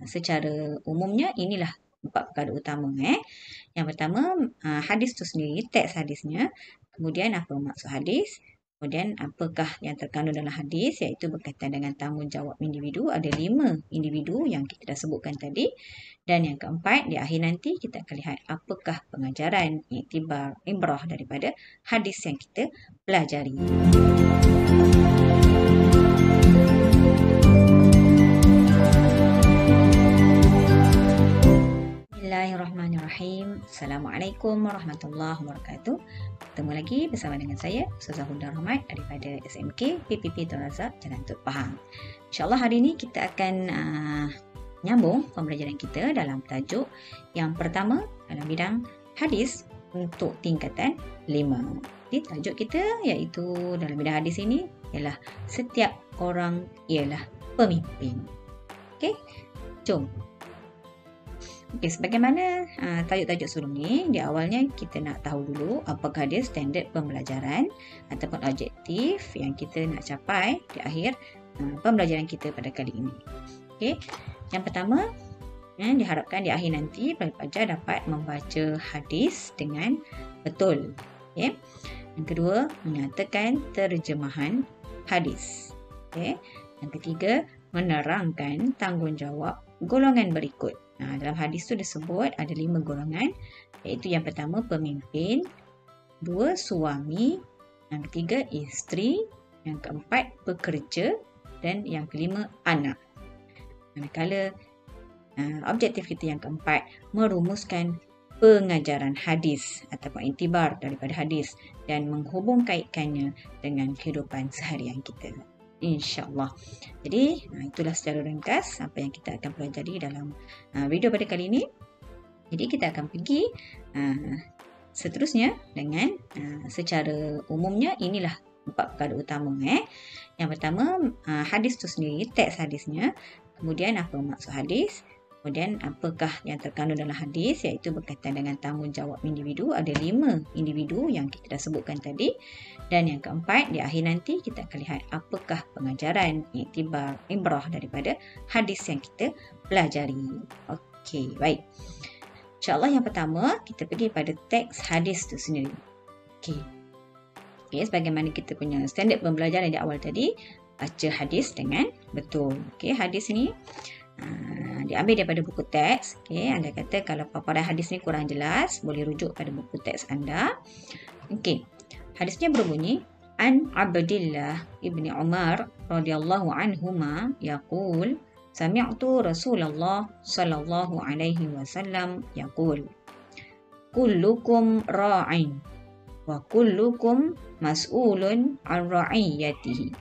secara umumnya inilah 4 perkara utama. Yang pertama, hadis tu sendiri, teks hadisnya. Kemudian apa maksud hadis. Kemudian apakah yang terkandung dalam hadis, iaitu berkaitan dengan tanggungjawab individu. Ada 5 individu yang kita dah sebutkan tadi. Dan yang keempat, di akhir nanti kita akan lihat apakah pengajaran, iktibar, ibrah daripada hadis yang kita pelajari. Bismillahirrahmanirrahim. Assalamualaikum warahmatullahi wabarakatuh. Bertemu lagi bersama dengan saya, Ustazah Huda Rahmat daripada SMK PPP Tun Razak Jalan Tut Pahang. InsyaAllah hari ini kita akan nyambung pembelajaran kita dalam tajuk yang pertama dalam bidang hadis untuk tingkatan 5. Jadi tajuk kita iaitu dalam bidang hadis ini ialah setiap orang ialah pemimpin. Okey, jom. Okey, sebagaimana tajuk-tajuk sebelum ni, di awalnya kita nak tahu dulu apakah dia standard pembelajaran ataupun objektif yang kita nak capai di akhir pembelajaran kita pada kali ini. Okey, yang pertama, diharapkan di akhir nanti pelajar dapat membaca hadis dengan betul. Okey. Yang kedua, menyatakan terjemahan hadis. Okey. Yang ketiga, menerangkan tanggungjawab golongan berikut. Dalam hadis tu disebut ada 5 golongan, iaitu yang pertama pemimpin, 2 suami, yang ketiga isteri, yang keempat pekerja, dan yang kelima anak. Manakala objektif kita yang keempat merumuskan pengajaran hadis ataupun iktibar daripada hadis dan menghubung kaitkannya dengan kehidupan seharian kita. InsyaAllah. Jadi itulah secara ringkas apa yang kita akan pelajari dalam video pada kali ini. Jadi kita akan pergi seterusnya dengan secara umumnya inilah 4 perkara utama. Yang pertama, hadis tu sendiri, teks hadisnya. Kemudian apa maksud hadis. Kemudian apakah yang terkandung dalam hadis, iaitu berkaitan dengan tanggungjawab individu. Ada 5 individu yang kita dah sebutkan tadi. Dan yang keempat, di akhir nanti kita akan lihat apakah pengajaran, iktibar, ibrah daripada hadis yang kita pelajari. Okey, baik. InsyaAllah yang pertama, kita pergi pada teks hadis itu sendiri. Okey, sebagaimana kita punya standard pembelajaran di awal tadi, baca hadis dengan betul. Okey, hadis ni diambil daripada buku teks. Okey, anda kata kalau paparan hadis ni kurang jelas, boleh rujuk pada buku teks anda. Okey, hadisnya berbunyi, An Abdillah ibni Umar radhiyallahu anhuma yaqul sami'tu Rasulullah sallallahu alaihi wasallam yaqul kullukum ra'in wa kullukum mas'ulun an ra'iyatihi.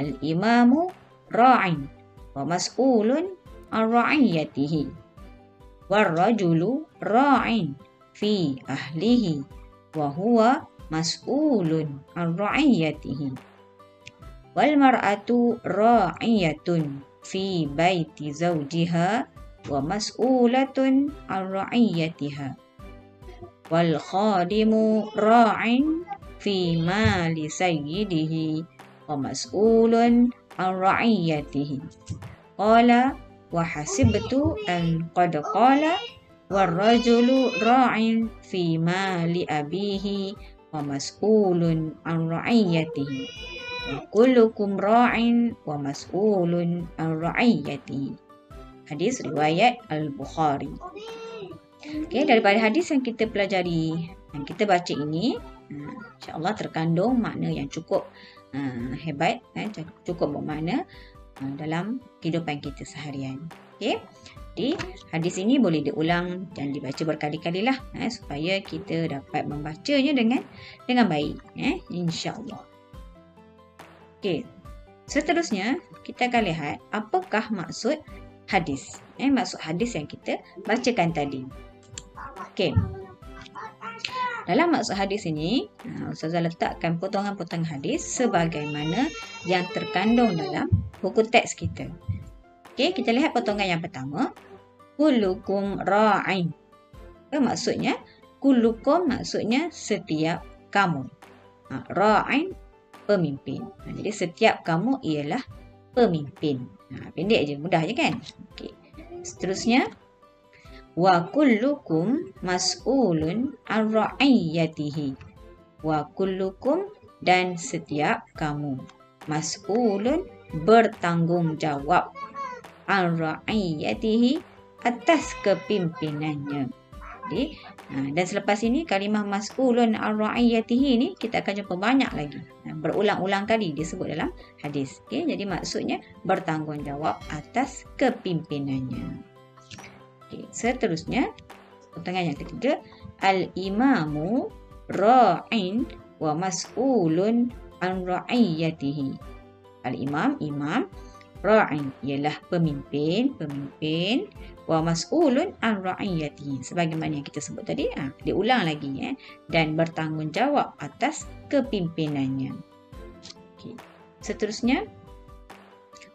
Al-imamu ra'in wa mas'ulun an ra'iyatihi. War-rajulu ra'in fi ahlihi wa huwa mas'ulun an ra'iyatihi. Wal mar'atu ra'iyatun fi baiti zawjiha wa mas'ulatun an ra'iyatiha. Wal khadimu ra'in fi mali sayyidihi wa mas'ulun an ra'iyatihi. Qala wa hasibtu an qad qala wal rajulu ra'in fi mali abihi wa mas'ulun an ra'iyatihi. Wa kullukum ra'in wa mas'ulun an ra'iyatihi. Hadis riwayat Al-Bukhari. Okey, daripada hadis yang kita pelajari, yang kita baca ini, insya-Allah terkandung makna yang cukup hebat, cukup bermakna dalam kehidupan kita seharian. Okey. Jadi hadis ini boleh diulang dan dibaca berkali-kali lah supaya kita dapat membacanya dengan baik, insya-Allah. Okey. Seterusnya kita akan lihat apakah maksud hadis. Maksud hadis yang kita bacakan tadi. Okey. Dalam maksud hadis ini, Ustazah letakkan potongan-potongan hadis sebagaimana yang terkandung dalam buku teks kita. Okey, kita lihat potongan yang pertama. Kullukum ra'in. Apa maksudnya? Kullukum maksudnya setiap kamu. Ra'in, pemimpin. Jadi setiap kamu ialah pemimpin. Pendek je, mudah je kan? Okey. Seterusnya, wa kullukum mas'ulun an ra'iyatihi. Wa kullukum, dan setiap kamu, mas'ulun, bertanggungjawab, an ra'iyatihi, atas kepimpinannya. Jadi, dan selepas ini kalimah mas'ulun an ra'iyatihi ni kita akan jumpa banyak lagi. Berulang-ulang kali disebut dalam hadis. Okay, jadi maksudnya bertanggungjawab atas kepimpinannya. Okay, seterusnya, potongan yang ketiga, al-imamu ra'in wa mas'ulun an ra'iyatihi. Al-imam, imam, ra'in ialah pemimpin, wa mas'ulun an ra'iyatihi, sebagaimana yang kita sebut tadi, diulang lagi, dan bertanggungjawab atas kepimpinannya. Okay. Seterusnya,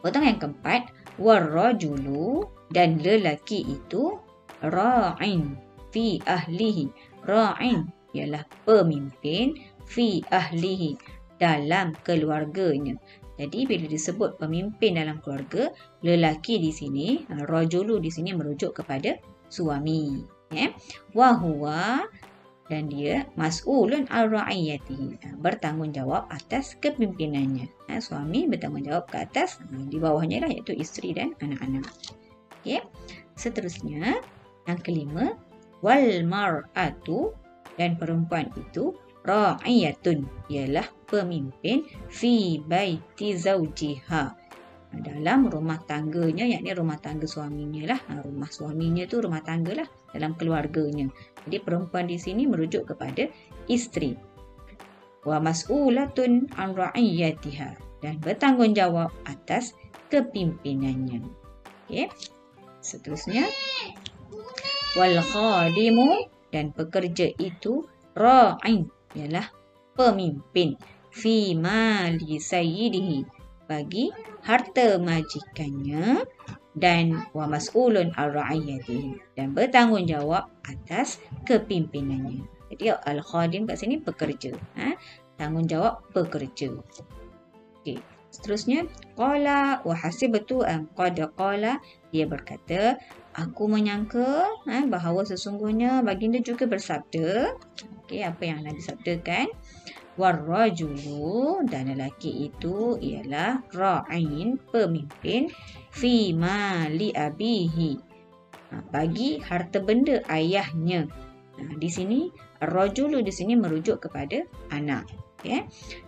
potongan yang keempat, warrajulu, dan lelaki itu, ra'in fi ahlihi. Ra'in ialah pemimpin, fi ahlihi, dalam keluarganya. Jadi bila disebut pemimpin dalam keluarga, lelaki di sini, rajulu di sini merujuk kepada suami. Wa huwa, dan dia, mas'ulun an ra'iyatihi, bertanggungjawab atas kepimpinannya. Suami bertanggungjawab ke atas, di bawahnya lah, iaitu isteri dan anak-anak. Okay. Seterusnya, yang kelima, wal mar'atu, dan perempuan itu, ra'iyatun, ialah pemimpin, fi baiti zawjiha, dalam rumah tangganya, yakni rumah tangga suaminya lah. Rumah suaminya tu rumah tangga lah, dalam keluarganya. Jadi perempuan di sini merujuk kepada isteri. Wa mas'ulatun an ra'iyatiha, dan bertanggungjawab atas kepimpinannya. Okay. Seterusnya, wal khadimu, dan pekerja itu, ra'in, ialah pemimpin, fi mali sayyidihi, bagi harta majikannya, dan wa mas'ulun an ra'iyatihi, dan bertanggungjawab atas kepimpinannya. Jadi al-khadim kat sini pekerja, tanggungjawab pekerja. Okey, seterusnya, qala wa hasibtu an qad qala, dia berkata, aku menyangka bahawa sesungguhnya baginda juga bersabda. Okey, apa yang Nabi sabdakan? Warrajulu, dan lelaki itu ialah ra'in, pemimpin, fi mali abihi, bagi harta benda ayahnya. Di sini rajulu di sini merujuk kepada anak,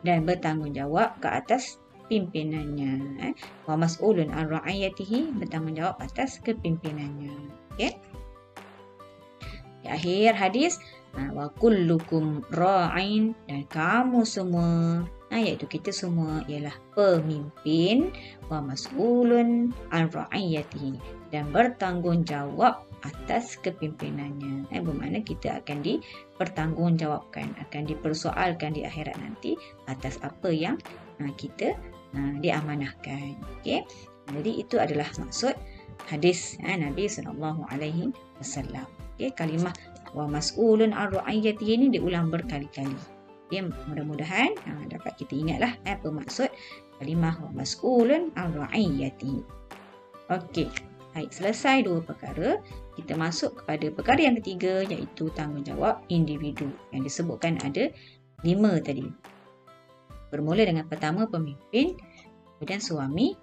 dan bertanggungjawab ke atas pimpinannya. Wa mas'ulun an ra'iyatihi, bertanggungjawab atas kepimpinannya. Okey. Di akhir hadis, wa kullukum ra'in, dan kamu semua, iaitu kita semua, ialah pemimpin, wa mas'ulun an ra'iyatihi, dan bertanggungjawab atas kepimpinannya. Bermakna kita akan dipertanggungjawabkan, akan dipersoalkan di akhirat nanti atas apa yang kita diamanahkan. Okey. Jadi itu adalah maksud hadis Nabi SAW. Okey, kalimah wa mas'ulun an ra'iyatihi ini diulang berkali-kali. Okay, mudah-mudahan dapat kita ingatlah apa maksud kalimah wa mas'ulun an ra'iyatihi. Okey, baik, selesai dua perkara. Kita masuk kepada perkara yang ketiga, iaitu tanggungjawab individu, yang disebutkan ada 5 tadi. Bermula dengan pertama pemimpin, kemudian suami,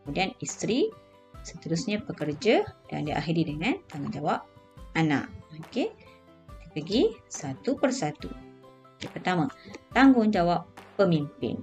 kemudian isteri, seterusnya pekerja, dan diakhiri dengan tanggungjawab anak. Okey, kita pergi satu persatu. Okay, pertama, tanggungjawab pemimpin.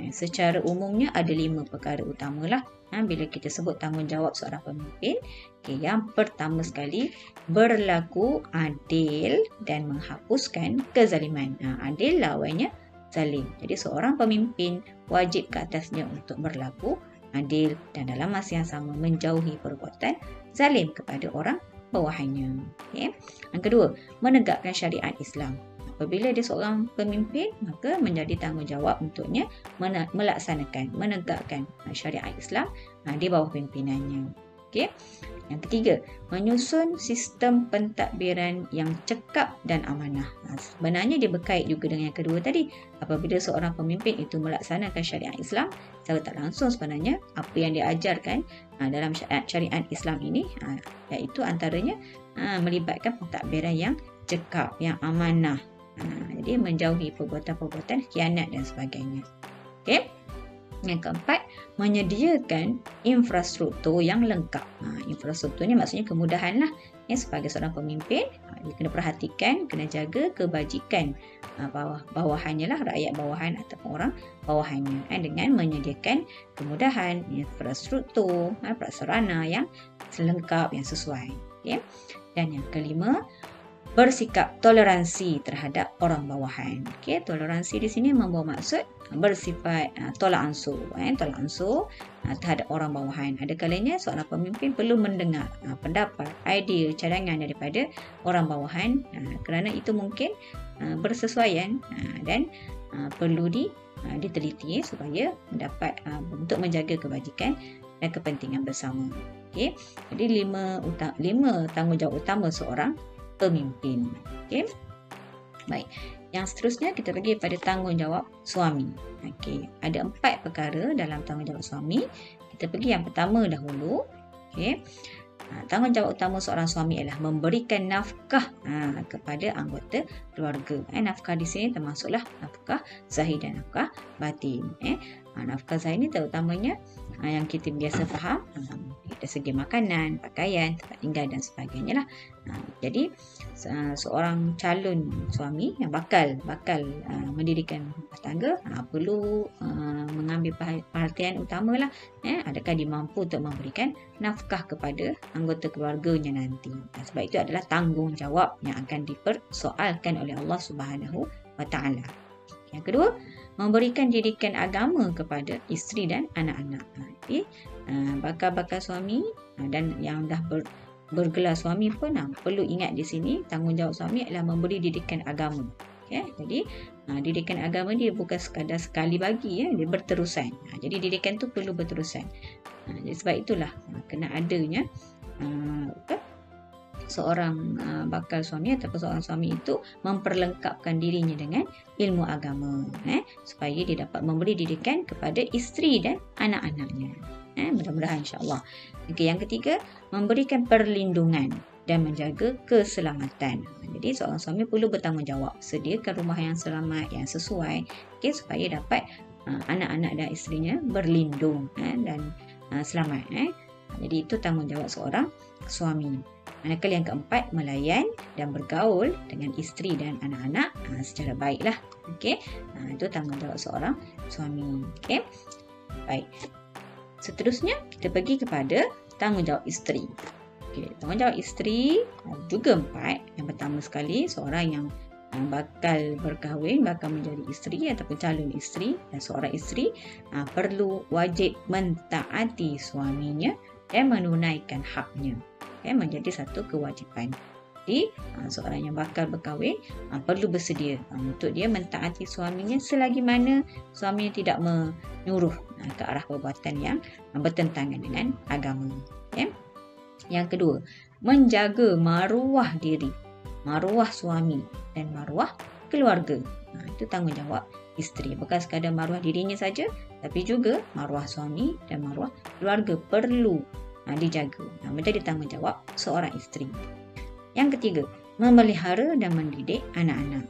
Secara umumnya ada 5 perkara utamalah bila kita sebut tanggungjawab seorang pemimpin. Okay, yang pertama sekali, berlaku adil dan menghapuskan kezaliman. Adil lawannya zalim. Jadi seorang pemimpin wajib ke atasnya untuk berlaku adil dan dalam masa yang sama menjauhi perbuatan zalim kepada orang bawahannya. Okay. Yang kedua, menegakkan syariat Islam. Apabila dia seorang pemimpin, maka menjadi tanggungjawab untuknya menegakkan syariat Islam di bawah pimpinannya. Okey. Yang ketiga, menyusun sistem pentadbiran yang cekap dan amanah. Sebenarnya dia berkait juga dengan yang kedua tadi. Apabila seorang pemimpin itu melaksanakan syariat Islam, secara tak langsung sebenarnya apa yang dia ajarkan dalam syariat Islam ini, iaitu antaranya melibatkan pentadbiran yang cekap, yang amanah. Jadi menjauhi perbuatan-perbuatan khianat dan sebagainya. Okey. Yang keempat, menyediakan infrastruktur yang lengkap. Infrastruktur ni maksudnya kemudahan lah. Sebagai seorang pemimpin, dia kena perhatikan, kena jaga kebajikan bawahannya lah, rakyat bawahan ataupun orang bawahannya, dengan menyediakan kemudahan, infrastruktur, prasarana yang lengkap, yang sesuai. Okay? Dan yang kelima, bersikap toleransi terhadap orang bawahan. Okey, toleransi di sini membawa maksud bersifat tolak ansur, tolak ansur terhadap orang bawahan. Ada kalanya seorang pemimpin perlu mendengar pendapat, idea, cadangan daripada orang bawahan kerana itu mungkin bersesuaian dan perlu diteliti supaya mendapat untuk menjaga kebajikan dan kepentingan bersama. Okey, jadi lima tanggungjawab utama seorang pemimpin. Okey. Baik. Yang seterusnya kita pergi pada tanggungjawab suami. Okey, ada 4 perkara dalam tanggungjawab suami. Kita pergi yang pertama dahulu. Okey. Tanggungjawab utama seorang suami ialah memberikan nafkah kepada anggota keluarga. Nafkah di sini termasuklah nafkah zahir dan nafkah batin. Nafkah zahir ni terutamanya yang kita biasa faham dari segi makanan, pakaian, tempat tinggal dan sebagainya lah. Jadi seorang calon suami yang bakal mendirikan rumah tangga perlu mengambil perhatian utamalah, adakah dia mampu untuk memberikan nafkah kepada anggota keluarganya nanti. Sebab itu adalah tanggungjawab yang akan dipersoalkan oleh Allah Subhanahu wa taala. Yang kedua, memberikan didikan agama kepada isteri dan anak-anak. Jadi bakal suami dan yang dah bergelar suami pun perlu ingat di sini tanggungjawab suami adalah memberi didikan agama. Okay? Jadi didikan agama dia bukan sekadar sekali bagi, dia berterusan. Jadi didikan tu perlu berterusan. Jadi sebab itulah kena adanya seorang bakal suami ataupun seorang suami itu memperlengkapkan dirinya dengan ilmu agama, supaya dia dapat memberi didikan kepada isteri dan anak-anaknya. Mudah-mudahan insya-Allah. Okey, yang ketiga, memberikan perlindungan dan menjaga keselamatan. Jadi seorang suami perlu bertanggungjawab sediakan rumah yang selamat, yang sesuai, supaya dapat anak-anak dan isterinya berlindung dan selamat. Jadi itu tanggungjawab seorang suami. Manakala yang keempat, melayan dan bergaul dengan isteri dan anak-anak secara baiklah. Okey. Itu tanggungjawab seorang suami. Okey. Baik. Seterusnya kita pergi kepada tanggungjawab isteri. Okey, tanggungjawab isteri juga 4. Yang pertama sekali, seorang yang bakal berkahwin, bakal menjadi isteri ataupun calon isteri, dan seorang isteri perlu wajib mentaati suaminya dan menunaikan haknya. Menjadi satu kewajipan. Jadi seorang yang bakal berkahwin perlu bersedia untuk dia mentaati suaminya selagi mana suaminya tidak menyuruh ke arah perbuatan yang bertentangan dengan agama. Yang kedua, menjaga maruah diri, maruah suami dan maruah keluarga. Itu tanggungjawab isteri. Bukan sekadar maruah dirinya saja, tapi juga maruah suami dan maruah keluarga perlu dijaga. Menjadi tanggungjawab seorang isteri. Yang ketiga, memelihara dan mendidik anak-anak.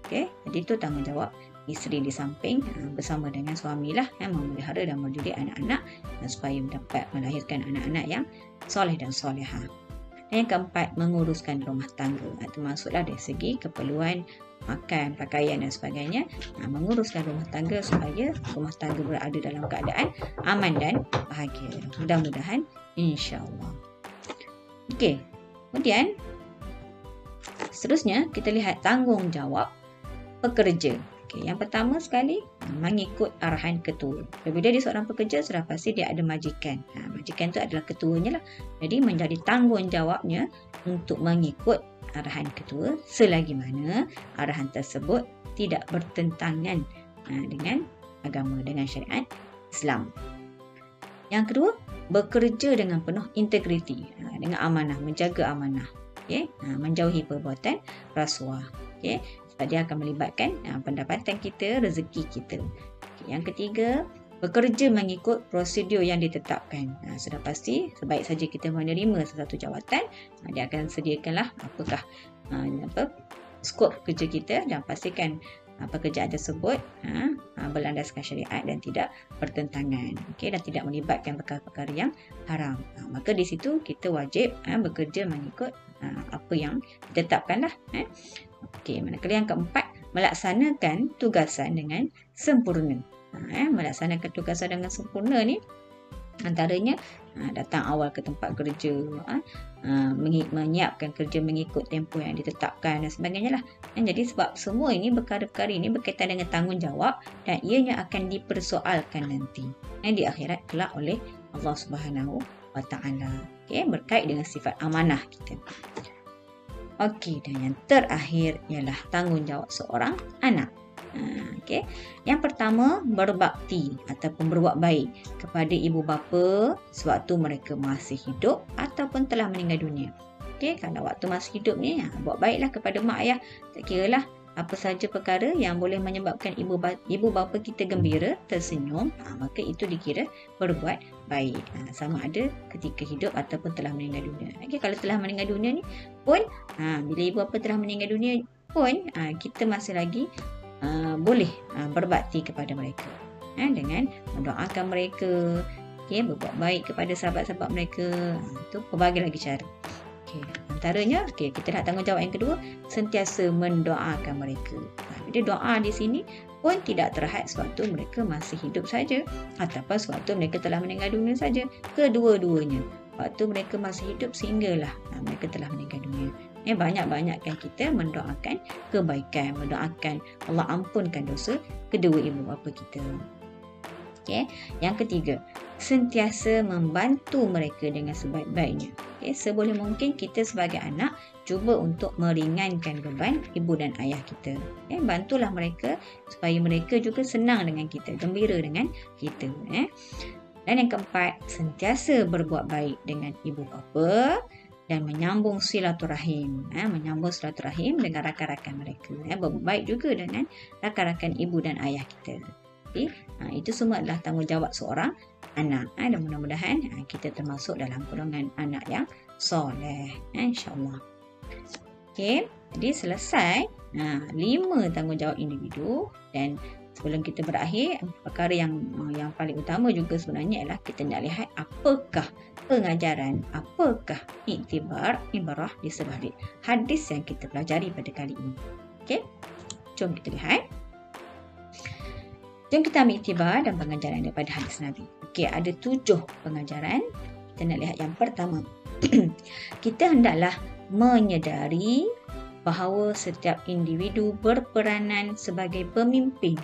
Okey, jadi itu tanggungjawab isteri di samping bersama dengan suamilah memelihara dan mendidik anak-anak supaya dapat melahirkan anak-anak yang soleh dan solehah. Dan yang keempat, menguruskan rumah tangga. Termasuklah dari segi keperluan makan, pakaian dan sebagainya. Menguruskan rumah tangga supaya rumah tangga berada dalam keadaan aman dan bahagia. Mudah-mudahan insya-Allah. Okey. Kemudian seterusnya kita lihat tanggungjawab pekerja. Okey, yang pertama sekali mengikut arahan ketua. Apabila dia seorang pekerja, sudah pasti dia ada majikan. Majikan itu adalah ketuanya lah. Jadi menjadi tanggungjawabnya untuk mengikut arahan ketua selagi mana arahan tersebut tidak bertentangan dengan agama, dengan syariat Islam. Yang kedua, bekerja dengan penuh integriti, dengan amanah, menjaga amanah. Okay? Menjauhi perbuatan rasuah. Okay? Sebab dia akan melibatkan pendapatan kita, rezeki kita. Okay. Yang ketiga, bekerja mengikut prosedur yang ditetapkan. Sudah pasti, sebaik saja kita menerima sesuatu jawatan, dia akan sediakanlah apakah skop kerja kita dan pastikan pekerjaan tersebut berlandaskan syariat dan tidak bertentangan, dan tidak melibatkan perkara-perkara yang haram. Maka di situ kita wajib bekerja mengikut apa yang ditetapkanlah. Manakala yang keempat, melaksanakan tugasan dengan sempurna. Melaksanakan tugasan dengan sempurna ni antaranya datang awal ke tempat kerja, menyiapkan kerja mengikut tempoh yang ditetapkan dan sebagainya lah. Jadi sebab semua ini perkara-perkara ini berkaitan dengan tanggungjawab dan ianya akan dipersoalkan nanti di akhirat kelak oleh Allah Subhanahu wa Ta'ala. Berkait dengan sifat amanah kita. Dan yang terakhir ialah tanggungjawab seorang anak. Yang pertama, berbakti ataupun berbuat baik kepada ibu bapa sewaktu mereka masih hidup ataupun telah meninggal dunia. Kalau waktu masih hidup ni, buat baiklah kepada mak ayah. Tak kiralah apa saja perkara yang boleh menyebabkan ibu bapa kita gembira, tersenyum, maka itu dikira berbuat baik. Sama ada ketika hidup ataupun telah meninggal dunia. Kalau telah meninggal dunia ni pun, bila ibu bapa telah meninggal dunia pun, kita masih lagi boleh berbakti kepada mereka dengan mendoakan mereka, berbuat baik kepada sahabat-sahabat mereka. Itu pelbagai lagi cara. Antaranya kita nak tanggungjawab yang kedua, sentiasa mendoakan mereka. Jadi doa di sini pun tidak terhad sewaktu mereka masih hidup saja ataupun sewaktu mereka telah meninggal dunia saja. Kedua-duanya, waktu mereka masih hidup sehinggalah mereka telah meninggal dunia. Banyak-banyakkan kita mendoakan kebaikan, mendoakan Allah ampunkan dosa kedua ibu bapa kita. Yang ketiga, sentiasa membantu mereka dengan sebaik-baiknya. Seboleh mungkin kita sebagai anak cuba untuk meringankan beban ibu dan ayah kita. Bantulah mereka supaya mereka juga senang dengan kita, gembira dengan kita. Dan yang keempat, sentiasa berbuat baik dengan ibu bapa dan menyambung silaturahim. Menyambung silaturahim dengan rakan-rakan mereka. Berbuat baik juga dengan rakan-rakan ibu dan ayah kita. Itu semua adalah tanggungjawab seorang anak. Dan mudah-mudahan kita termasuk dalam golongan anak yang soleh. InsyaAllah. Jadi selesai 5 tanggungjawab individu. Dan sebelum kita berakhir, perkara yang paling utama juga sebenarnya ialah kita nak lihat apakah pengajaran, apakah iktibar, ibarah di sebalik hadis yang kita pelajari pada kali ini. Jom kita lihat. Jom kita ambil iktibar dan pengajaran daripada hadis Nabi. Ada 7 pengajaran. Kita nak lihat yang pertama. Kita hendaklah menyedari bahawa setiap individu berperanan sebagai pemimpin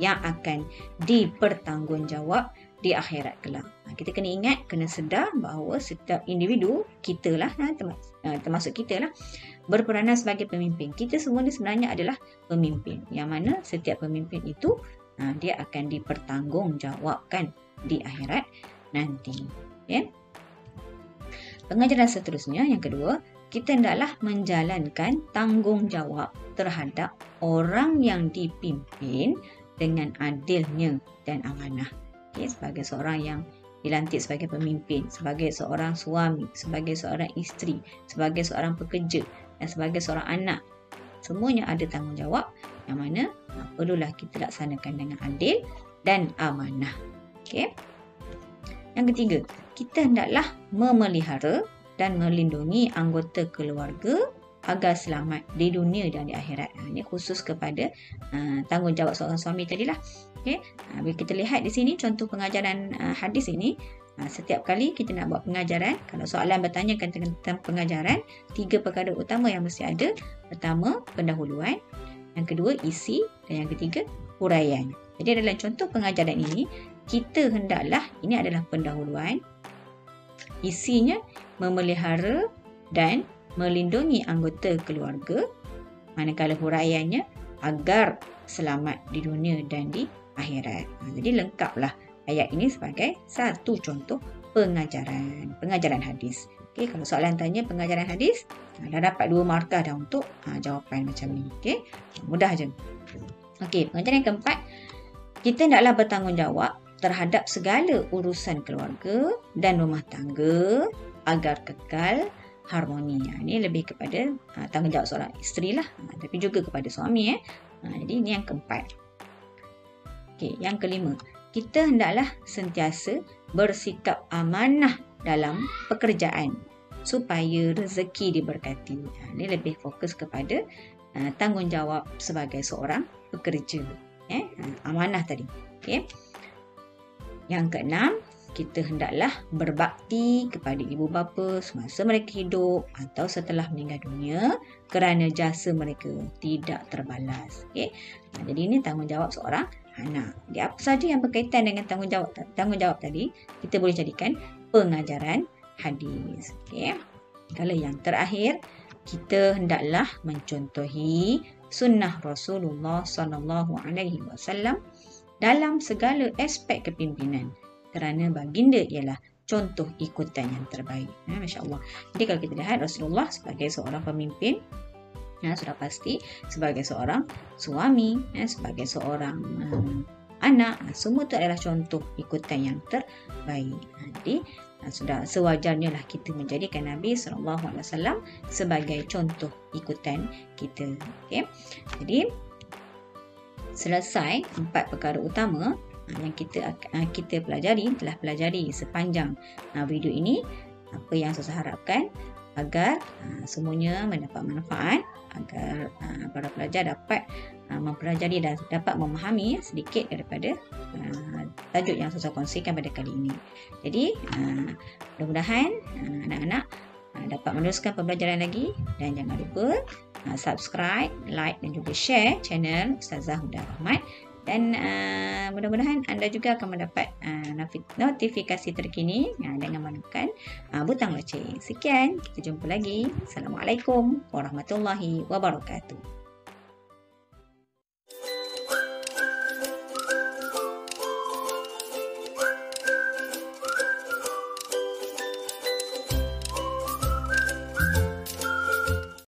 yang akan dipertanggungjawab di akhirat kelak. Kita kena ingat, kena sedar bahawa setiap individu, kita lah, termasuk kita lah, berperanan sebagai pemimpin. Kita semua ni sebenarnya adalah pemimpin. Yang mana setiap pemimpin itu dia akan dipertanggungjawabkan di akhirat nanti. Pengajaran seterusnya, yang kedua, kita hendaklah menjalankan tanggungjawab terhadap orang yang dipimpin dengan adilnya dan amanah. Sebagai seorang yang dilantik sebagai pemimpin, sebagai seorang suami, sebagai seorang isteri, sebagai seorang pekerja dan sebagai seorang anak, semuanya ada tanggungjawab yang mana perlulah kita laksanakan dengan adil dan amanah. Yang ketiga, kita hendaklah memelihara dan melindungi anggota keluarga agar selamat di dunia dan di akhirat. Ini khusus kepada tanggungjawab seorang suami tadilah. Bila kita lihat di sini contoh pengajaran hadis ini, setiap kali kita nak buat pengajaran, kalau soalan bertanyakan tentang pengajaran, 3 perkara utama yang mesti ada. Pertama, pendahuluan. Yang kedua, isi. Dan yang ketiga, huraian. Jadi dalam contoh pengajaran ini, kita hendaklah, ini adalah pendahuluan, isinya memelihara dan melindungi anggota keluarga, manakala huraiannya agar selamat di dunia dan di akhirat. Jadi lengkaplah ayat ini sebagai satu contoh pengajaran hadis. Okey, kalau soalan tanya pengajaran hadis, dah dapat 2 markah dah untuk jawapan macam ni. Okey, mudah je. Okey, pengajaran yang keempat, kita hendaklah bertanggungjawab terhadap segala urusan keluarga dan rumah tangga agar kekal harmoni. Ini lebih kepada tanggungjawab seorang isteri lah, tapi juga kepada suami. Jadi ini yang keempat. Okey, yang kelima, kita hendaklah sentiasa bersikap amanah dalam pekerjaan supaya rezeki diberkati. Ini lebih fokus kepada tanggungjawab sebagai seorang pekerja. Amanah tadi. Okey. Yang keenam, kita hendaklah berbakti kepada ibu bapa semasa mereka hidup atau setelah meninggal dunia kerana jasa mereka tidak terbalas. Okey. Jadi ini tanggungjawab seorang anak. Jadi apa saja yang berkaitan dengan tanggungjawab tadi, kita boleh jadikan pengajaran hadis. Okey. Kalau yang terakhir, kita hendaklah mencontohi sunnah Rasulullah SAW dalam segala aspek kepimpinan, kerana baginda ialah contoh ikutan yang terbaik. Masya Allah. Jadi kalau kita lihat Rasulullah sebagai seorang pemimpin, sudah pasti sebagai seorang suami, sebagai seorang anak, semua itu adalah contoh ikutan yang terbaik. Jadi sudah sewajarnya lah kita menjadikan Nabi SAW sebagai contoh ikutan kita. Okay? Jadi selesai 4 perkara utama yang kita telah pelajari sepanjang video ini. Apa yang saya harapkan agar semuanya mendapat manfaat, agar para pelajar dapat mempelajari dan dapat memahami sedikit daripada tajuk yang saya kongsikan pada kali ini. Jadi mudah-mudahan anak-anak dapat meneruskan pembelajaran lagi, dan jangan lupa subscribe, like dan juga share channel Ustazah Huda Rahmat, dan mudah-mudahan anda juga akan mendapat notifikasi terkini dengan menekan butang loceng. Sekian, kita jumpa lagi. Assalamualaikum warahmatullahi wabarakatuh.